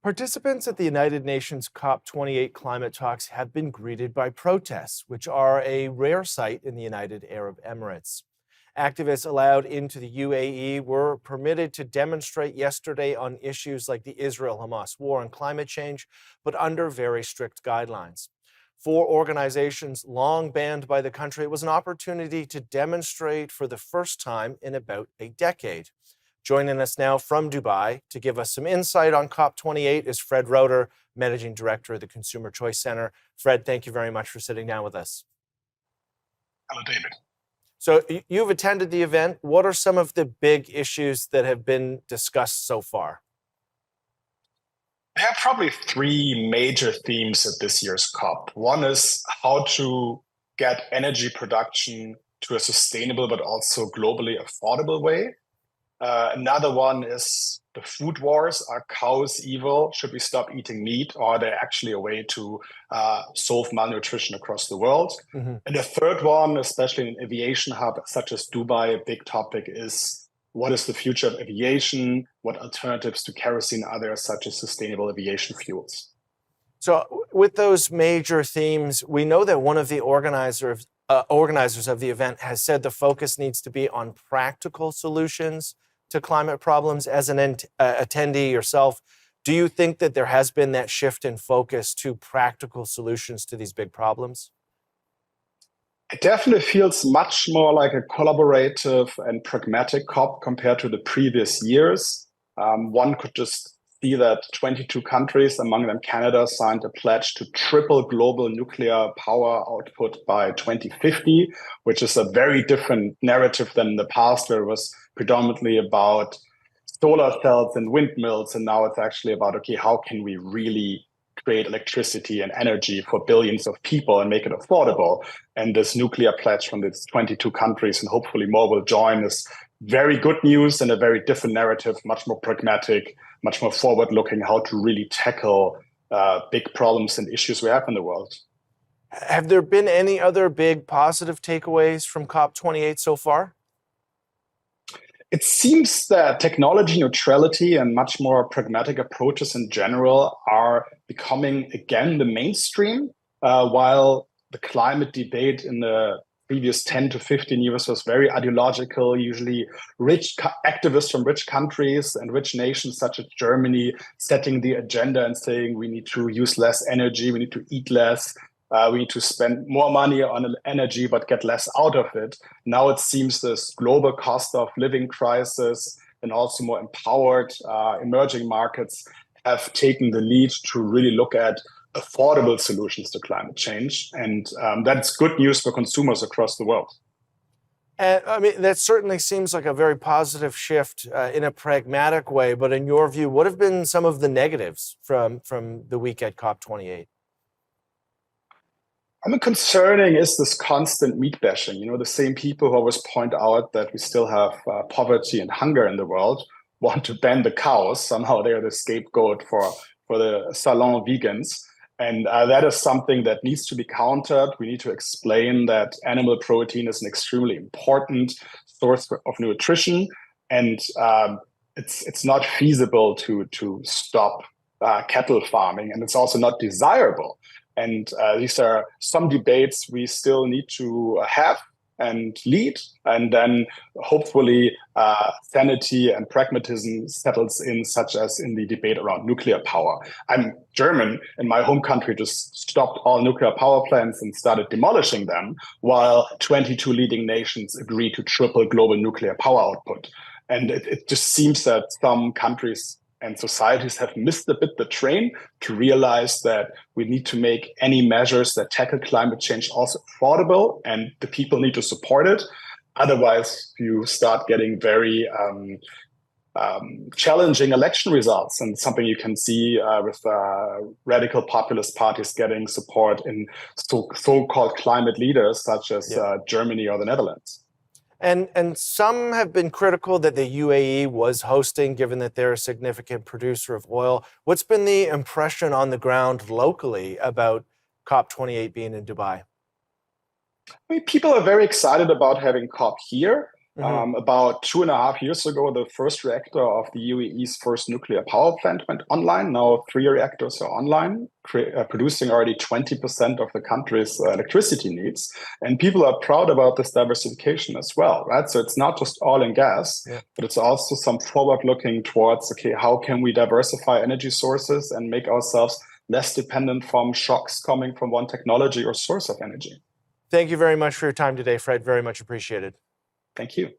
Participants at the United Nations COP28 climate talks have been greeted by protests, which are a rare sight in the United Arab Emirates. Activists allowed into the UAE were permitted to demonstrate yesterday on issues like the Israel-Hamas war and climate change, but under very strict guidelines. For organizations long banned by the country, it was an opportunity to demonstrate for the first time in about a decade. Joining us now from Dubai to give us some insight on COP28 is Fred Roeder, Managing Director of the Consumer Choice Center. Fred, thank you very much for sitting down with us. Hello, David. So you've attended the event. What are some of the big issues that have been discussed so far? There are probably three major themes at this year's COP. One is how to get energy production to a sustainable but also globally affordable way. Another one is the food wars. Are cows evil? Should we stop eating meat? Or are they actually a way to solve malnutrition across the world? Mm-hmm. And the third one, especially in an aviation hub such as Dubai, a big topic is what is the future of aviation? What alternatives to kerosene are there, such as sustainable aviation fuels? So with those major themes, we know that one of the organizers of the event has said the focus needs to be on practical solutions to climate problems. As an attendee yourself, do you think that there has been that shift in focus to practical solutions to these big problems? It definitely feels much more like a collaborative and pragmatic COP compared to the previous years. One could just see that 22 countries, among them Canada, signed a pledge to triple global nuclear power output by 2050, which is a very different narrative than in the past, where it was predominantly about solar cells and windmills. And now it's actually about, okay, how can we really create electricity and energy for billions of people and make it affordable? And this nuclear pledge from these 22 countries, and hopefully more will join, is very good news and a very different narrative, much more pragmatic, much more forward-looking, how to really tackle big problems and issues we have in the world. Have there been any other big positive takeaways from COP28 so far? It seems that technology neutrality and much more pragmatic approaches in general are becoming again the mainstream, while the climate debate in the previous 10 to 15 years was very ideological, usually rich activists from rich countries and rich nations such as Germany setting the agenda and saying we need to use less energy, we need to eat less, we need to spend more money on energy but get less out of it. Now it seems this global cost of living crisis and also more empowered emerging markets have taken the lead to really look at affordable solutions to climate change. And that's good news for consumers across the world. And I mean, that certainly seems like a very positive shift in a pragmatic way. But in your view, what have been some of the negatives from the week at COP28? I mean, concerning is this constant meat bashing. You know, the same people who always point out that we still have poverty and hunger in the world want to ban the cows. Somehow they are the scapegoat for the salon vegans. And that is something that needs to be countered. We need to explain that animal protein is an extremely important source of nutrition, and it's not feasible to stop cattle farming, and it's also not desirable. And these are some debates we still need to have and lead, and then hopefully sanity and pragmatism settles in, such as in the debate around nuclear power. I'm German, and my home country just stopped all nuclear power plants and started demolishing them, while 22 leading nations agree to triple global nuclear power output. And it just seems that some countries and societies have missed a bit the train to realize that we need to make any measures that tackle climate change also affordable, and the people need to support it. Otherwise, you start getting very challenging election results, and something you can see with radical populist parties getting support in so-called climate leaders such as Germany or the Netherlands. And some have been critical that the UAE was hosting, given that they're a significant producer of oil. What's been the impression on the ground locally about COP28 being in Dubai? I mean, people are very excited about having COP here. About 2.5 years ago, the first reactor of the UAE's first nuclear power plant went online. Now 3 reactors are online, producing already 20% of the country's electricity needs. And people are proud about this diversification as well, right? So it's not just oil and gas, but it's also some forward looking towards, okay, how can we diversify energy sources and make ourselves less dependent from shocks coming from one technology or source of energy? Thank you very much for your time today, Fred. Very much appreciated. Thank you.